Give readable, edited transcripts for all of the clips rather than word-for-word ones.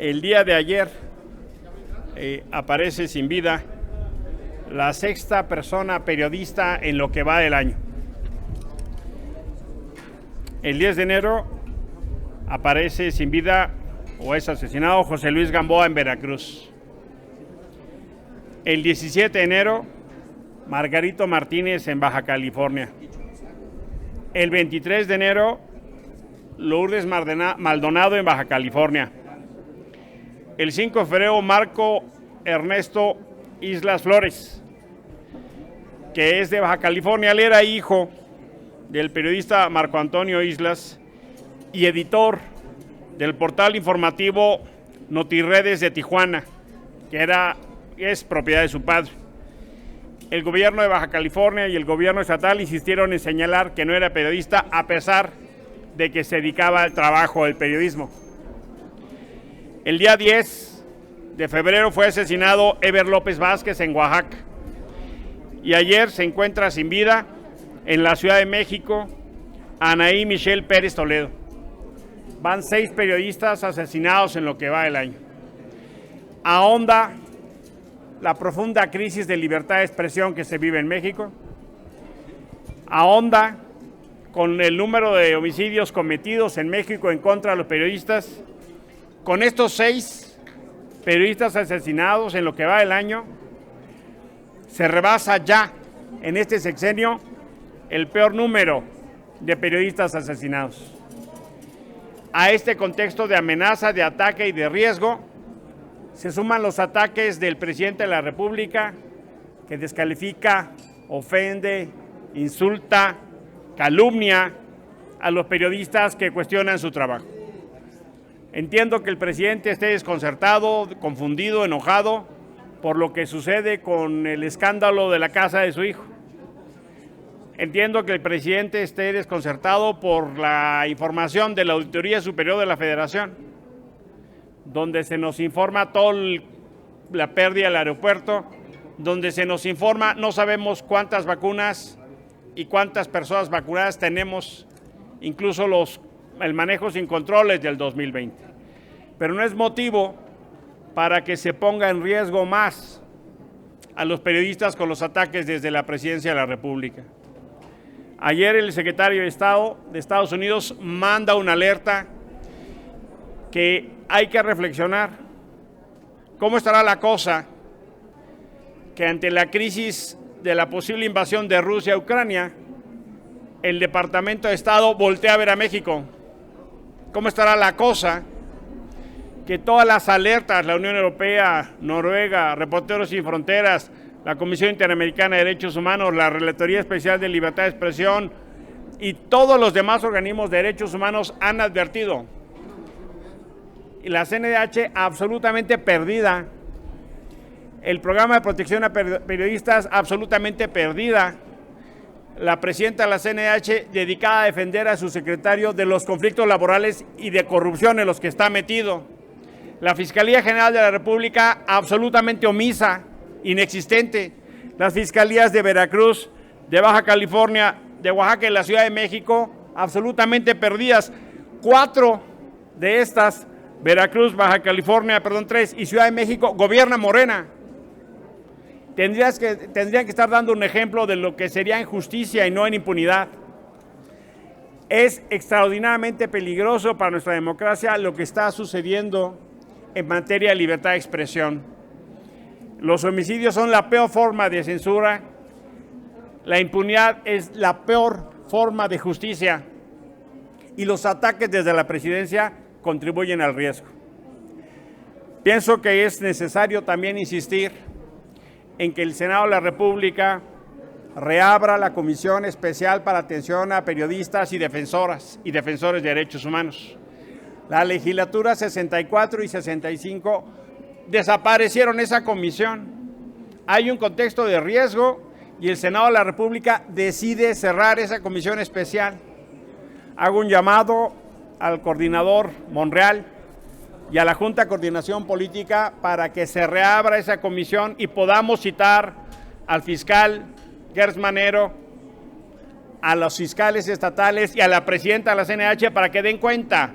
El día de ayer aparece sin vida la sexta persona periodista en lo que va del año. El 10 de enero aparece sin vida o es asesinado José Luis Gamboa en Veracruz. El 17 de enero, Margarito Martínez en Baja California. El 23 de enero, Lourdes Maldonado en Baja California. El 5 de febrero, Marco Ernesto Islas Flores, que es de Baja California. Él era hijo del periodista Marco Antonio Islas y editor del portal informativo Notiredes de Tijuana, que es propiedad de su padre. El gobierno de Baja California y el gobierno estatal insistieron en señalar que no era periodista, a pesar de que se dedicaba al trabajo del periodismo. El día 10 de febrero fue asesinado Eber López Vázquez en Oaxaca. Y ayer se encuentra sin vida en la Ciudad de México Anaí Michelle Pérez Toledo. Van 6 periodistas asesinados en lo que va del año. Ahonda la profunda crisis de libertad de expresión que se vive en México. Ahonda con el número de homicidios cometidos en México en contra de los periodistas. Con estos 6 periodistas asesinados en lo que va del año, se rebasa ya en este sexenio el peor número de periodistas asesinados. A este contexto de amenaza, de ataque y de riesgo, se suman los ataques del presidente de la República, que descalifica, ofende, insulta, calumnia a los periodistas que cuestionan su trabajo. Entiendo que el presidente esté desconcertado, confundido, enojado por lo que sucede con el escándalo de la casa de su hijo. Entiendo que el presidente esté desconcertado por la información de la Auditoría Superior de la Federación, donde se nos informa toda la pérdida del aeropuerto, donde se nos informa, no sabemos cuántas vacunas y cuántas personas vacunadas tenemos, incluso el manejo sin controles del 2020. Pero no es motivo para que se ponga en riesgo más a los periodistas con los ataques desde la Presidencia de la República. Ayer el secretario de Estado de Estados Unidos manda una alerta que hay que reflexionar. ¿Cómo estará la cosa que ante la crisis de la posible invasión de Rusia a Ucrania, el Departamento de Estado voltea a ver a México? ¿Cómo estará la cosa que todas las alertas, la Unión Europea, Noruega, Reporteros Sin Fronteras, la Comisión Interamericana de Derechos Humanos, la Relatoría Especial de Libertad de Expresión y todos los demás organismos de derechos humanos han advertido? Y la CNDH absolutamente perdida, el programa de protección a periodistas absolutamente perdida, la presidenta de la CNDH dedicada a defender a su secretario de los conflictos laborales y de corrupción en los que está metido, la Fiscalía General de la República absolutamente omisa, inexistente, las fiscalías de Veracruz, de Baja California, de Oaxaca y la Ciudad de México absolutamente perdidas. 4 de estas, Veracruz, Baja California, 3 y Ciudad de México, gobierna Morena. Tendrían que estar dando un ejemplo de lo que sería en justicia y no en impunidad. Es extraordinariamente peligroso para nuestra democracia lo que está sucediendo en materia de libertad de expresión. Los homicidios son la peor forma de censura, la impunidad es la peor forma de justicia y los ataques desde la presidencia contribuyen al riesgo. Pienso que es necesario también insistir en que el Senado de la República reabra la Comisión Especial para Atención a Periodistas y Defensores de Derechos Humanos. La legislatura 64 y 65 desaparecieron esa comisión. Hay un contexto de riesgo y el Senado de la República decide cerrar esa comisión especial. Hago un llamado al coordinador Monreal y a la Junta de Coordinación Política para que se reabra esa comisión y podamos citar al fiscal Gers Manero, a los fiscales estatales y a la presidenta de la CNDH para que den cuenta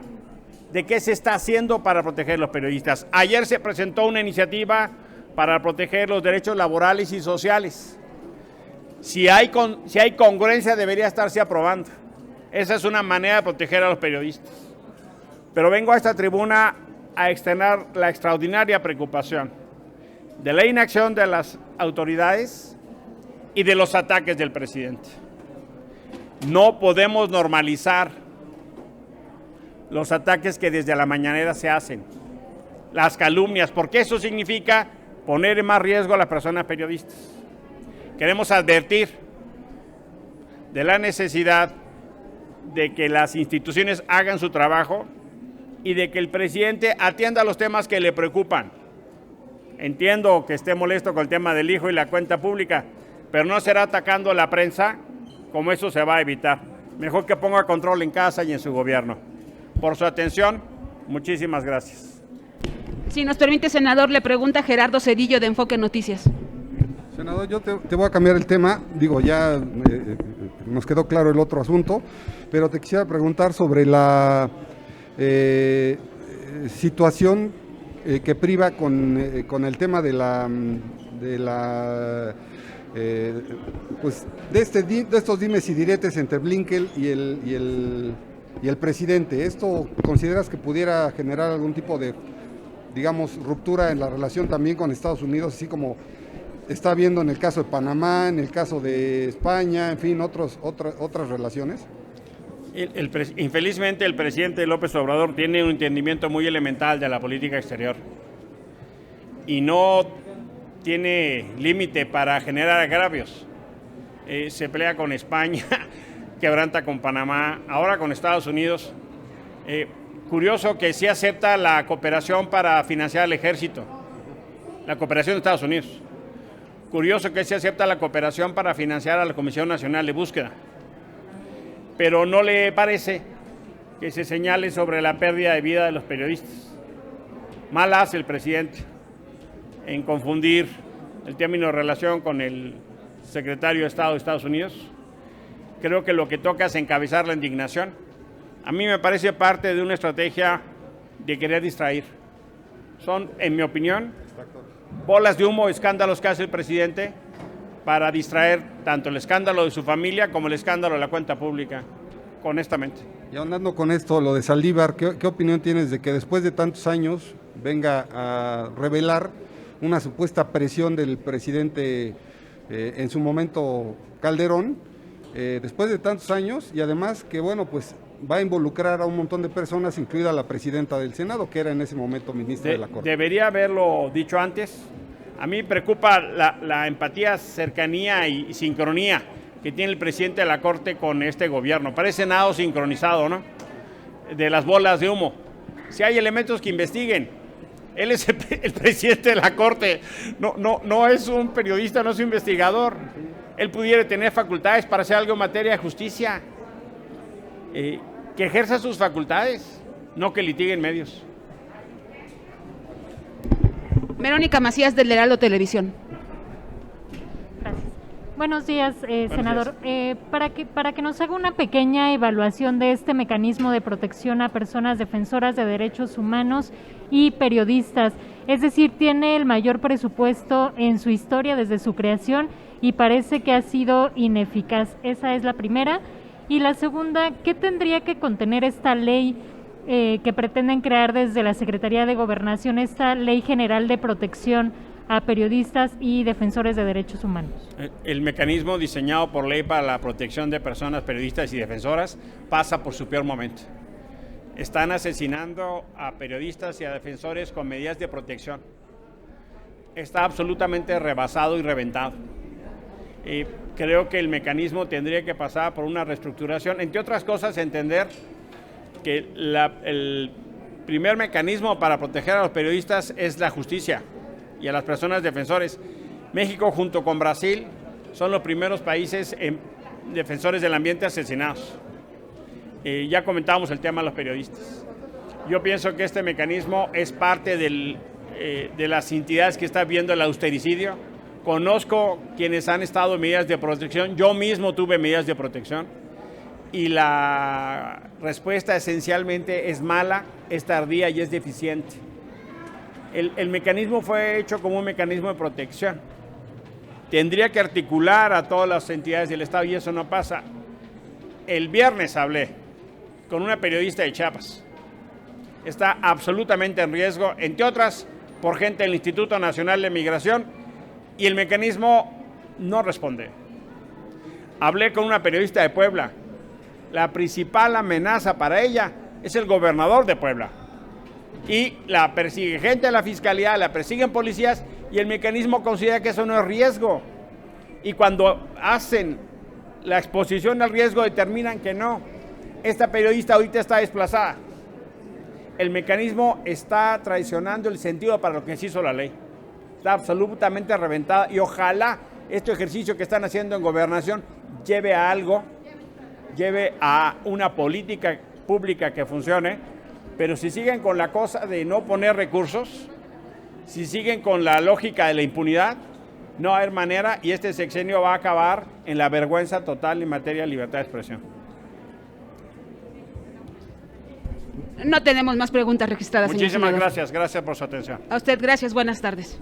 de qué se está haciendo para proteger a los periodistas. Ayer se presentó una iniciativa para proteger los derechos laborales y sociales. Si hay congruencia, debería estarse aprobando. Esa es una manera de proteger a los periodistas. Pero vengo a esta tribuna a externar la extraordinaria preocupación de la inacción de las autoridades y de los ataques del presidente. No podemos normalizar los ataques que desde la mañanera se hacen, las calumnias, porque eso significa poner en más riesgo a las personas periodistas. Queremos advertir de la necesidad de que las instituciones hagan su trabajo y de que el presidente atienda los temas que le preocupan. Entiendo que esté molesto con el tema del hijo y la cuenta pública, pero no será atacando a la prensa como eso se va a evitar. Mejor que ponga control en casa y en su gobierno. Por su atención, muchísimas gracias. Si nos permite, senador, le pregunta Gerardo Cedillo de Enfoque Noticias. Senador, yo te voy a cambiar el tema. Digo, ya nos quedó claro el otro asunto, pero te quisiera preguntar sobre la situación que priva con el tema pues de estos dimes y diretes entre Blinken y el presidente. ¿Esto consideras que pudiera generar algún tipo de, digamos, ruptura en la relación también con Estados Unidos, así como está habiendo en el caso de Panamá, en el caso de España, en fin, otras relaciones? Infelizmente, el presidente López Obrador tiene un entendimiento muy elemental de la política exterior y no tiene límite para generar agravios. Se pelea con España, quebranta con Panamá, ahora con Estados Unidos. Curioso que sí acepta la cooperación para financiar al ejército, la cooperación de Estados Unidos. Curioso que sí acepta la cooperación para financiar a la Comisión Nacional de Búsqueda. Pero no le parece que se señale sobre la pérdida de vida de los periodistas. Mal hace el presidente en confundir el término de relación con el secretario de Estado de Estados Unidos. Creo que lo que toca es encabezar la indignación. A mí me parece parte de una estrategia de querer distraer. Son, en mi opinión, bolas de humo, escándalos que hace el presidente para distraer tanto el escándalo de su familia como el escándalo de la cuenta pública, honestamente. Y ahondando con esto, lo de Saldívar, ¿qué opinión tienes de que después de tantos años venga a revelar una supuesta presión del presidente en su momento Calderón, después de tantos años, y además que, bueno, pues va a involucrar a un montón de personas, incluida la presidenta del Senado, que era en ese momento ministra de la Corte? Debería haberlo dicho antes. A mí me preocupa la empatía, cercanía y sincronía que tiene el presidente de la Corte con este gobierno. Parece nada sincronizado, ¿no? De las bolas de humo. Si hay elementos que investiguen. Él es el presidente de la Corte, no es un periodista, no es un investigador. Él pudiera tener facultades para hacer algo en materia de justicia. Que ejerza sus facultades, no que litigue en medios. Verónica Macías, del Heraldo Televisión. Gracias. Buenos días, senador. Para que nos haga una pequeña evaluación de este mecanismo de protección a personas defensoras de derechos humanos y periodistas. Es decir, tiene el mayor presupuesto en su historia desde su creación y parece que ha sido ineficaz. Esa es la primera. Y la segunda, ¿qué tendría que contener esta ley que pretenden crear desde la Secretaría de Gobernación, esta Ley General de Protección a Periodistas y Defensores de Derechos Humanos? El mecanismo diseñado por ley para la protección de personas periodistas y defensoras pasa por su peor momento. Están asesinando a periodistas y a defensores con medidas de protección. Está absolutamente rebasado y reventado. Creo que el mecanismo tendría que pasar por una reestructuración, entre otras cosas, entender que el primer mecanismo para proteger a los periodistas es la justicia y a las personas defensores. México, junto con Brasil, son los primeros países defensores del ambiente asesinados. Ya comentábamos el tema de los periodistas. Yo pienso que este mecanismo es parte de las entidades que está viendo el austericidio. Conozco quienes han estado en medidas de protección, yo mismo tuve medidas de protección y la respuesta esencialmente es mala, es tardía y es deficiente. El mecanismo fue hecho como un mecanismo de protección. Tendría que articular a todas las entidades del Estado y eso no pasa. El viernes hablé con una periodista de Chiapas. Está absolutamente en riesgo, entre otras, por gente del Instituto Nacional de Migración, y el mecanismo no responde. Hablé con una periodista de Puebla. La principal amenaza para ella es el gobernador de Puebla. Y la persigue gente de la Fiscalía, la persiguen policías y el mecanismo considera que eso no es riesgo. Y cuando hacen la exposición al riesgo determinan que no. Esta periodista ahorita está desplazada. El mecanismo está traicionando el sentido para lo que se hizo la ley. Está absolutamente reventada y ojalá este ejercicio que están haciendo en gobernación lleve a algo, lleve a una política pública que funcione. Pero si siguen con la cosa de no poner recursos, si siguen con la lógica de la impunidad, no va a haber manera y este sexenio va a acabar en la vergüenza total en materia de libertad de expresión. No tenemos más preguntas registradas, señor Muchísimas senador. gracias por su atención. A usted, gracias, buenas tardes.